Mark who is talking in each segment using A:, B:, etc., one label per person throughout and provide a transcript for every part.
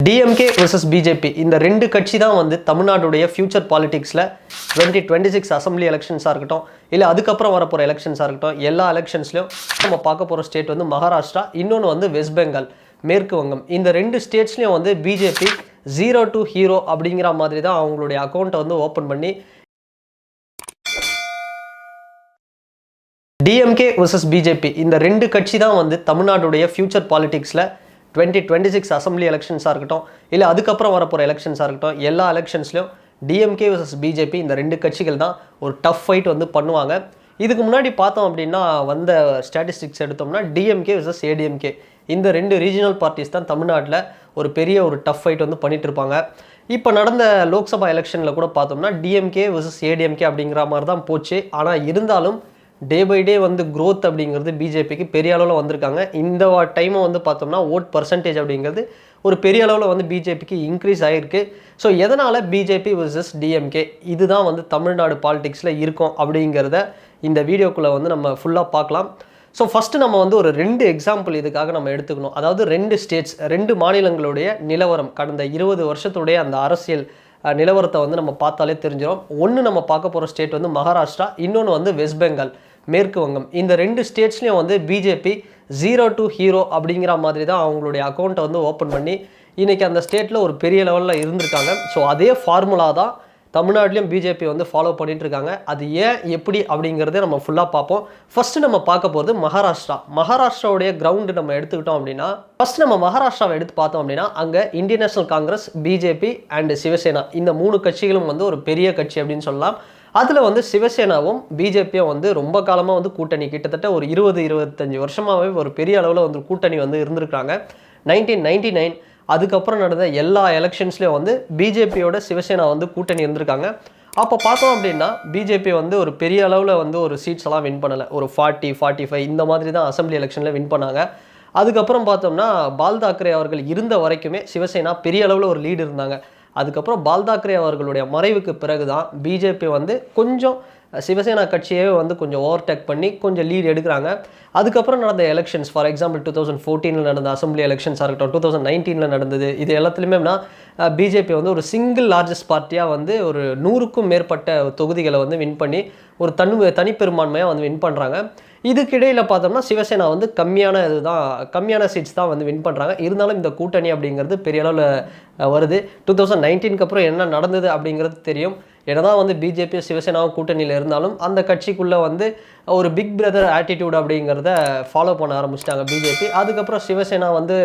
A: DMK vs BJP இந்த ரெண்டு கட்சி தான் வந்து தமிழ்நாடுடைய ஃபியூச்சர் பாலிடிக்ஸில் 2026 அசம்பிளி எலெக்ஷன்ஸாக இருக்கட்டும், இல்லை அதுக்கப்புறம் வரப்போகிற எலெக்ஷன்ஸாக இருக்கட்டும், எல்லா எலெக்ஷன்ஸ்லையும் நம்ம பார்க்க போகிற ஸ்டேட் வந்து மகாராஷ்டிரா, இன்னொன்று வந்து வெஸ்ட் பெங்கால், மேற்கு வங்கம். இந்த ரெண்டு ஸ்டேட்ஸ்லையும் வந்து பிஜேபி 0 to ஹீரோ அப்படிங்கிற மாதிரி தான் அவங்களுடைய அக்கௌண்ட்டை வந்து ஓப்பன் பண்ணி டிஎம்கே vs பிஜேபி இந்த ரெண்டு கட்சி தான் வந்து தமிழ்நாடுடைய ஃபியூச்சர் பாலிடிக்ஸில் 2026 அசம்பிளி எலெக்ஷன்ஸாக இருக்கட்டும், இல்லை அதுக்கப்புறம் வரப்போகிற எலெக்ஷன்ஸாக இருக்கட்டும், எல்லா எலெக்ஷன்ஸ்லையும் டிஎம்கே vs பிஜேபி இந்த ரெண்டு கட்சிகள் தான் ஒரு டஃப் ஃபைட் வந்து பண்ணுவாங்க. இதுக்கு முன்னாடி பார்த்தோம் அப்படின்னா வந்த ஸ்டாட்டிஸ்டிக்ஸ் எடுத்தோம்னா டிஎம்கே vs ஏடிஎம்கே இந்த ரெண்டு ரீஜனல் பார்ட்டிஸ் தான் தமிழ்நாட்டில் ஒரு பெரிய ஒரு டஃப் ஃபைட் வந்து பண்ணிட்டு இருப்பாங்க. இப்போ நடந்த லோக்சபா எலெக்ஷனில் கூட பார்த்தோம்னா டிஎம்கே vs ஏடிஎம்கே அப்படிங்கிற மாதிரி தான் போச்சு. ஆனால் இருந்தாலும் டே பை டே வந்து க்ரோத் அப்படிங்கிறது பிஜேபிக்கு பெரிய அளவில் வந்திருக்காங்க. இந்த டைமை வந்து பார்த்தோம்னா ஓட் பர்சன்டேஜ் அப்படிங்கிறது ஒரு பெரிய அளவில் வந்து பிஜேபிக்கு இன்க்ரீஸ் ஆகிருக்கு. ஸோ எதனால் பிஜேபி vs டிஎம்கே இதுதான் வந்து தமிழ்நாடு பாலிடிக்ஸில் இருக்கும் அப்படிங்கிறத இந்த வீடியோக்குள்ளே வந்து நம்ம ஃபுல்லாக பார்க்கலாம். ஸோ ஃபஸ்ட்டு நம்ம வந்து ஒரு 2 எக்ஸாம்பிள் இதுக்காக நம்ம எடுத்துக்கணும். அதாவது 2 ஸ்டேட்ஸ், 2 மாநிலங்களுடைய நிலவரம், கடந்த 20 வருஷத்துடைய அந்த அரசியல் நிலவரத்தை வந்து நம்ம பார்த்தாலே தெரிஞ்சிடும். ஒன்று நம்ம பார்க்க போகிற ஸ்டேட் வந்து மகாராஷ்டிரா, இன்னொன்று வந்து வெஸ்ட் பெங்கால், மேற்கு வங்கம். இந்த 2 ஸ்டேட்ஸ்லையும் வந்து பிஜேபி 0 to ஹீரோ அப்படிங்கிற மாதிரி தான் அவங்களுடைய அக்கௌண்ட்டை வந்து ஓப்பன் பண்ணி இன்றைக்கி அந்த ஸ்டேட்டில் ஒரு பெரிய லெவலில் இருந்திருக்காங்க. ஸோ அதே ஃபார்முலா தான் தமிழ்நாட்டிலையும் பிஜேபி வந்து ஃபாலோ பண்ணிட்டு இருக்காங்க. அது ஏன் எப்படி அப்படிங்கிறத நம்ம ஃபுல்லாக பார்ப்போம். ஃபஸ்ட்டு நம்ம பார்க்க போகிறது மகாராஷ்டிராவுடைய கிரவுண்டு நம்ம எடுத்துக்கிட்டோம் அப்படின்னா, ஃபஸ்ட்டு நம்ம மகாராஷ்டிராவை எடுத்து பார்த்தோம் அப்படின்னா அங்கே Indian national Congress, BJP and Shiv Sena இந்த 3 கட்சிகளும் வந்து ஒரு பெரிய கட்சி அப்படின்னு சொல்லலாம். அதில் வந்து சிவசேனாவும் பிஜேபியும் வந்து ரொம்ப காலமாக வந்து கூட்டணி, கிட்டத்தட்ட ஒரு 20-25 வருஷமாகவே ஒரு பெரிய அளவில் வந்து கூட்டணி வந்து இருந்திருக்காங்க. 1999 அதுக்கப்புறம் நடந்த எல்லா எலெக்ஷன்ஸ்லேயும் வந்து பிஜேபியோட சிவசேனா வந்து கூட்டணி இருந்திருக்காங்க. அப்போ பார்த்தோம் அப்படின்னா பிஜேபி வந்து ஒரு பெரிய அளவில் வந்து ஒரு சீட்ஸ் எல்லாம் வின் பண்ணலை. ஒரு 40-45 இந்த மாதிரி தான் அசம்பிளி எலெக்ஷனில் வின் பண்ணாங்க. அதுக்கப்புறம் பார்த்தோம்னா பால் தாக்கரே அவர்கள் இருந்த வரைக்குமே சிவசேனா பெரிய அளவில் ஒரு லீடு இருந்தாங்க. அதுக்கப்புறம் பால் தாக்கரே அவர்களுடைய மறைவுக்கு பிறகு தான் பிஜேபி வந்து கொஞ்சம் சிவசேனா கட்சியே வந்து கொஞ்சம் ஓவர்டேக் பண்ணி கொஞ்சம் லீட் எடுக்கிறாங்க. அதுக்கப்புறம் நடந்த எலெக்ஷன்ஸ், ஃபார் எக்ஸாம்பிள் 2014 நடந்த அசம்பிளி எலெக்ஷன்ஸாக இருக்கட்டும், 2019 நடந்தது, இது எல்லாத்துலேயுமே பிஜேபி வந்து ஒரு சிங்கிள் லார்ஜஸ்ட் பார்ட்டியாக வந்து ஒரு 100க்கும் மேற்பட்ட தொகுதிகளை வந்து வின் பண்ணி ஒரு தனிப்பெரும்பான்மையாக வந்து வின் பண்ணுறாங்க. இதுக்கிடையில் பார்த்தோம்னா சிவசேனா வந்து கம்மியான சீட்ஸ் தான் வந்து வின் பண்ணுறாங்க. இருந்தாலும் இந்த கூட்டணி அப்படிங்கிறது பெரிய அளவில் வருது. 2019க்கு அப்புறம் என்ன நடந்தது அப்படிங்கிறது தெரியும். என்னதான் வந்து பிஜேபி சிவசேனாவும் கூட்டணியில் இருந்தாலும் அந்த கட்சிக்குள்ளே வந்து ஒரு பிக் பிரதர் ஆட்டிடியூட் அப்படிங்கிறத ஃபாலோ பண்ண ஆரம்பிச்சிட்டாங்க பிஜேபி. அதுக்கப்புறம் சிவசேனா வந்து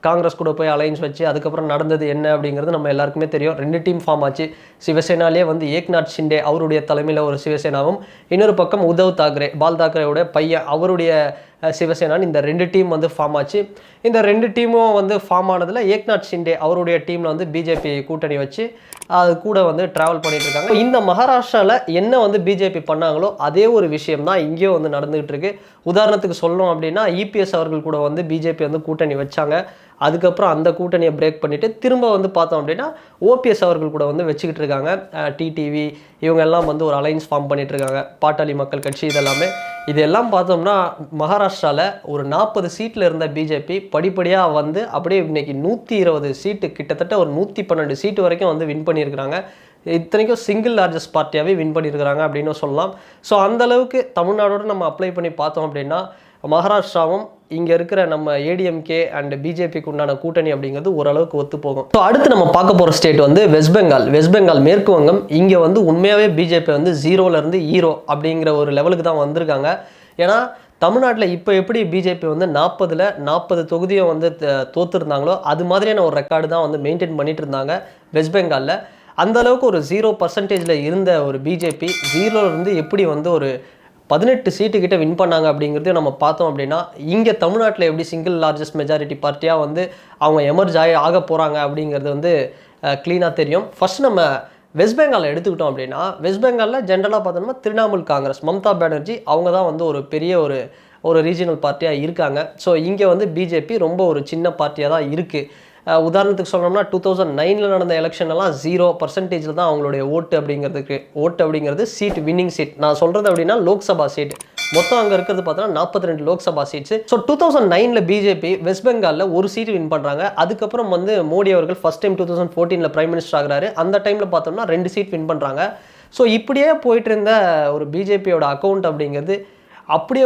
A: காங்கிரஸ் கூட போய் அலைன்ஸ் வச்சு அதுக்கப்புறம் நடந்தது என்ன அப்படிங்கிறது நம்ம எல்லாருக்குமே தெரியும். 2 டீம் ஃபார்ம் ஆச்சு. சிவசேனாலே வந்து ஏக்நாத் ஷிண்டே அவருடைய தலைமையில் ஒரு சிவசேனாவும், இன்னொரு பக்கம் உத்தவ் தாக்கரே, பால் தாக்கரேவுடைய பையன், அவருடைய சிவசேனான்னு இந்த 2 டீம் வந்து ஃபார்ம் ஆச்சு. இந்த 2 டீமும் வந்து ஃபார்ம் ஆனதில் ஏக்நாத் ஷிண்டே அவருடைய டீமில் வந்து பிஜேபி கூட்டணி வச்சு அது கூட வந்து ட்ராவல் பண்ணிட்டு இருக்காங்க. இந்த மகாராஷ்டிராவில் என்ன வந்து பிஜேபி பண்ணாங்களோ அதே ஒரு விஷயம் தான் இங்கேயும் வந்து நடந்துகிட்டு இருக்கு. உதாரணத்துக்கு சொல்லணும் அப்படின்னா இபிஎஸ் அவர்கள் கூட வந்து பிஜேபி வந்து கூட்டணி வச்சாங்க. அதுக்கப்புறம் அந்த கூட்டணியை பிரேக் பண்ணிவிட்டு திரும்ப வந்து பார்த்தோம் அப்படின்னா ஓபிஎஸ் அவர்கள் கூட வந்து வச்சுக்கிட்டு இருக்காங்க. டிடிவி இவங்க எல்லாம் வந்து ஒரு அலைன்ஸ் ஃபார்ம் பண்ணிட்டு இருக்காங்க. பாட்டாளி மக்கள் கட்சி இதெல்லாம் பார்த்தோம்னா மகாராஷ்டிராவில் ஒரு 40 சீட்டில் இருந்த பிஜேபி படிப்படியாக வந்து அப்படியே இன்னைக்கு 120 சீட்டு, கிட்டத்தட்ட ஒரு 112 சீட்டு வரைக்கும் வந்து வின் பண்ணியிருக்கிறாங்க. இத்தனைக்கும் சிங்கிள் லார்ஜஸ்ட் பார்ட்டியாகவே வின் பண்ணியிருக்கிறாங்க அப்படின்னு சொல்லலாம். ஸோ அந்தளவுக்கு தமிழ்நாடோடு நம்ம அப்ளை பண்ணி பார்த்தோம் அப்படின்னா மகாராஷ்டிராவும் இங்கே இருக்கிற நம்ம ஏடிஎம்கே அண்ட் பிஜேபிக்கு உண்டான கூட்டணி அப்படிங்கிறது ஓரளவுக்கு ஒத்து போகும். ஸோ அடுத்து நம்ம பார்க்க போகிற ஸ்டேட் வந்து வெஸ்ட் பெங்கால், மேற்கு வங்கம். இங்கே வந்து உண்மையாகவே பிஜேபி வந்து 0லேருந்து ஹீரோ அப்படிங்கிற ஒரு லெவலுக்கு தான் வந்திருக்காங்க. ஏன்னா தமிழ்நாட்டில் இப்போ எப்படி பிஜேபி வந்து 40 தொகுதியும் வந்து தோற்றுருந்தாங்களோ அது மாதிரியான ஒரு ரெக்கார்டு தான் வந்து மெயின்டைன் பண்ணிட்டு இருந்தாங்க வெஸ்ட் பெங்காலில். அந்தளவுக்கு ஒரு 0% இருந்த ஒரு பிஜேபி 0லேருந்து எப்படி வந்து ஒரு 18 சீட்டு கிட்ட வின் பண்ணாங்க அப்படிங்கிறதையும் நம்ம பார்த்தோம் அப்படின்னா இங்கே தமிழ்நாட்டில் எப்படி சிங்கிள் லார்ஜஸ்ட் மெஜாரிட்டி பார்ட்டியாக வந்து அவங்க எமர்ஜ் ஆக போகிறாங்க அப்படிங்கிறது வந்து க்ளீனாக தெரியும். ஃபர்ஸ்ட் நம்ம வெஸ்ட் பெங்காலில் எடுத்துக்கிட்டோம் அப்படின்னா வெஸ்ட் பெங்காலில் ஜென்ரலாக பார்த்தோம்னா திரிணாமுல் காங்கிரஸ், மம்தா பானர்ஜி அவங்க தான் வந்து ஒரு பெரிய ஒரு ரீஜனல் பார்ட்டியாக இருக்காங்க. ஸோ இங்கே வந்து பிஜேபி ரொம்ப ஒரு சின்ன பார்ட்டியாக தான் இருக்குது. உதாரணத்துக்கு சொன்னோம்னா 2009 நடந்த எலெக்ஷன்லாம் 0% தான் அவங்களுடைய ஓட்டு அப்படிங்கிறது சீட், வின்னிங் சீட். நான் சொல்கிறது அப்படின்னா லோக்சபா சீட், மொத்தம் அங்கே இருக்கிறது பார்த்தோன்னா 42 Lok Sabha seats. So 2009 BJP West பெங்காலில் ஒரு சீட் வின் பண்ணுறாங்க. அதுக்கப்புறம் வந்து மோடி அவர்கள் ஃபர்ஸ்ட் டைம் 2014 பிரைம் மினிஸ்டர் ஆகிறாரு. அந்த டைமில் பார்த்தோம்னா 2 சீட் வின் பண்ணுறாங்க. ஸோ இப்படியே போயிட்டு இருந்த ஒரு பிஜேபியோட அக்கௌண்ட் அப்படிங்கிறது அப்படியே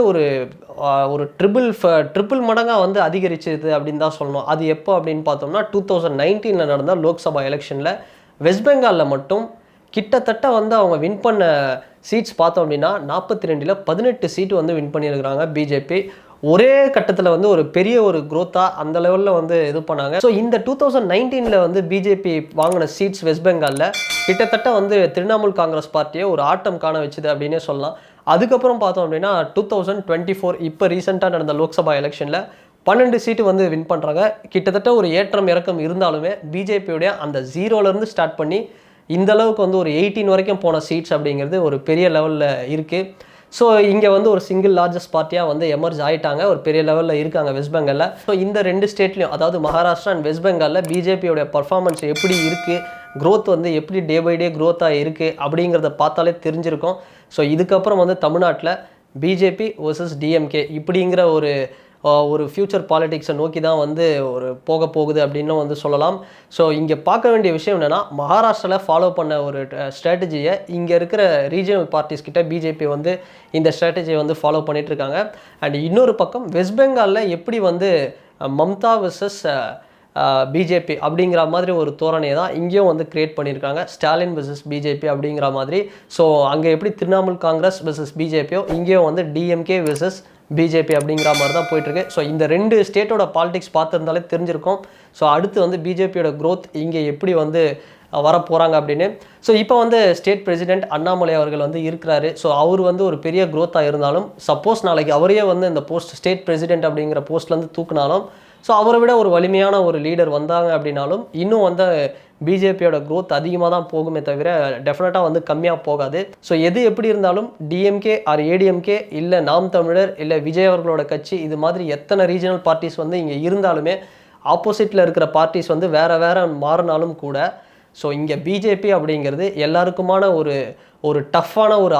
A: ஒரு ட்ரிபிள் மடங்காக வந்து அதிகரிச்சது அப்படின்னு தான் சொல்லணும். அது எப்போ அப்படின்னு பார்த்தோம்னா 2019 நடந்த லோக்சபா எலெக்ஷனில் வெஸ்ட் பெங்காலில் மட்டும் கிட்டத்தட்ட வந்து அவங்க வின் பண்ண சீட்ஸ் பார்த்தோம் அப்படின்னா 42ல் 18 சீட்டு வந்து வின் பண்ணியிருக்கிறாங்க பிஜேபி. ஒரே கட்டத்தில் வந்து ஒரு பெரிய ஒரு க்ரோத்தாக அந்த லெவலில் வந்து இது பண்ணாங்க. ஸோ இந்த 2019 வந்து பிஜேபி வாங்கின சீட்ஸ் வெஸ்ட் பெங்காலில் கிட்டத்தட்ட வந்து திரிணாமுல் காங்கிரஸ் பார்ட்டியை ஒரு ஆட்டம் காண வச்சுது அப்படின்னே சொல்லலாம். அதுக்கப்புறம் பார்த்தோம் அப்படின்னா 2024 இப்போ ரீசெண்டாக நடந்த லோக்சபா எலெக்ஷனில் 12 சீட்டு வந்து வின் பண்ணுறாங்க. கிட்டத்தட்ட ஒரு ஏற்றம் இறக்கம் இருந்தாலுமே பிஜேபியோடைய அந்த 0லேருந்து ஸ்டார்ட் பண்ணி இந்த அளவுக்கு வந்து ஒரு 18 வரைக்கும் போன சீட்ஸ் அப்படிங்கிறது ஒரு பெரிய லெவலில் இருக்குது. ஸோ இங்கே வந்து ஒரு சிங்கிள் லார்ஜஸ்ட் பார்ட்டியாக வந்து எமர்ஜ் ஆகிட்டாங்க, ஒரு பெரிய லெவலில் இருக்காங்க வெஸ்ட் பெங்காலில். ஸோ இந்த 2 ஸ்டேட்லையும், அதாவது மகாராஷ்டிரா அண்ட் வெஸ்ட் பெங்காலில் பிஜேபியோடைய பர்ஃபார்மன்ஸ் எப்படி இருக்குது, க்ரோத் வந்து எப்படி டே பை டே க்ரோத்தாக இருக்குது அப்படிங்கிறத பார்த்தாலே தெரிஞ்சிருக்கும். ஸோ இதுக்கப்புறம் வந்து தமிழ்நாட்டில் பிஜேபி வர்சஸ் டிஎம்கே இப்படிங்கிற ஒரு ஃப்யூச்சர் பாலிடிக்ஸை நோக்கி தான் வந்து ஒரு போக போகுது அப்படின்னு வந்து சொல்லலாம். ஸோ இங்கே பார்க்க வேண்டிய விஷயம் என்னென்னா, மகாராஷ்டிராவில் ஃபாலோ பண்ண ஒரு ஸ்ட்ராட்டஜியை இங்கே இருக்கிற ரீஜனல் பார்ட்டிஸ் கிட்ட பிஜேபி வந்து இந்த ஸ்ட்ராட்டஜியை வந்து ஃபாலோ பண்ணிகிட்ருக்காங்க. அண்ட் இன்னொரு பக்கம் வெஸ்ட் பெங்காலில் எப்படி வந்து மம்தா வர்சஸ் பிஜேபி அப்படிங்கிற மாதிரி ஒரு தோரணையை தான் இங்கேயும் வந்து கிரியேட் பண்ணியிருக்காங்க, ஸ்டாலின் வர்சஸ் பிஜேபி அப்படிங்கிற மாதிரி. ஸோ அங்கே எப்படி திரிணாமுல் காங்கிரஸ் வர்சஸ் பிஜேபியோ இங்கேயும் வந்து டிஎம்கே வர்சஸ் பிஜேபி அப்படிங்கிற மாதிரி தான் போயிட்டுருக்கு. ஸோ இந்த 2 ஸ்டேட்டோட பாலிடிக்ஸ் பார்த்துருந்தாலே தெரிஞ்சிருக்கும். ஸோ அடுத்து வந்து பிஜேபியோட க்ரோத் இங்கே எப்படி வந்து வரப்போகிறாங்க அப்படின்னு. ஸோ இப்போ வந்து ஸ்டேட் பிரசிடென்ட் அண்ணாமலை அவர்கள் வந்து இருக்கிறாரு. ஸோ அவர் வந்து ஒரு பெரிய க்ரோத்தாக இருந்தாலும், சப்போஸ் நாளைக்கு அவரையே வந்து இந்த போஸ்ட் ஸ்டேட் பிரசிடென்ட் அப்படிங்கிற போஸ்ட்லேருந்து தூக்குனாலும், ஸோ அவரை விட ஒரு வலிமையான ஒரு லீடர் வந்தாங்க அப்படின்னாலும் இன்னும் வந்து பிஜேபியோட க்ரோத் அதிகமாக தான் போகுமே தவிர டெஃபினட்டாக வந்து கம்மியாக போகாது. ஸோ எது எப்படி இருந்தாலும் டிஎம்கே ஆர் ஏடிஎம்கே இல்லை நாம் தமிழர் இல்லை விஜய் அவர்களோட கட்சி, இது மாதிரி எத்தனை ரீஜனல் பார்ட்டிஸ் வந்து இங்கே இருந்தாலுமே ஆப்போசிட்டில் இருக்கிற பார்ட்டிஸ் வந்து வேறு மாறினாலும் கூட, ஸோ இங்கே பிஜேபி அப்படிங்கிறது எல்லாருக்குமான ஒரு டஃப்பான ஒரு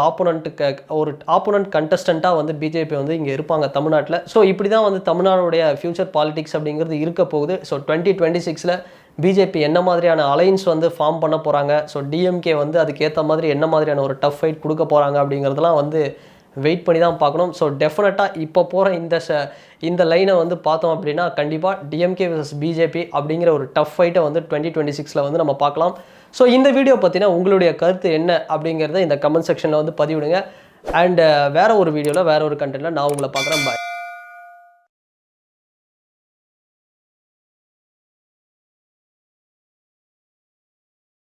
A: ஆப்போனண்ட் கண்டஸ்டண்ட்டாக வந்து பிஜேபி வந்து இங்கே இருப்பாங்க தமிழ்நாட்டில். ஸோ இப்படி தான் வந்து தமிழ்நாடுடைய ஃப்யூச்சர் பாலிடிக்ஸ் அப்படிங்கிறது இருக்க போகுது. ஸோ 2026 பிஜேபி என்ன மாதிரியான அலைன்ஸ் வந்து ஃபார்ம் பண்ண போகிறாங்க, ஸோ டிஎம்கே வந்து அதுக்கேற்ற மாதிரி என்ன மாதிரியான ஒரு டஃப் ஃபைட் கொடுக்க போகிறாங்க அப்படிங்கிறதுலாம் வந்து வெயிட் பண்ணி தான் பார்க்கணும். ஸோ டெஃபினட்டாக இப்போ போகிற இந்த லைனை வந்து பார்த்தோம் அப்படின்னா கண்டிப்பாக டிஎம்கே வர்சஸ் பிஜேபி அப்படிங்கிற ஒரு டஃப் ஃபைட்டை வந்து 2026 வந்து நம்ம பார்க்கலாம். ஸோ இந்த வீடியோ பற்றினா உங்களுடைய கருத்து என்ன அப்படிங்கிறத இந்த கமெண்ட் செக்ஷனில் வந்து பதிவிடுங்க. அண்ட் வேறு ஒரு வீடியோவில் வேறு ஒரு கண்டென்ட்டில் நான் உங்களை பார்க்குறேன். பாய்.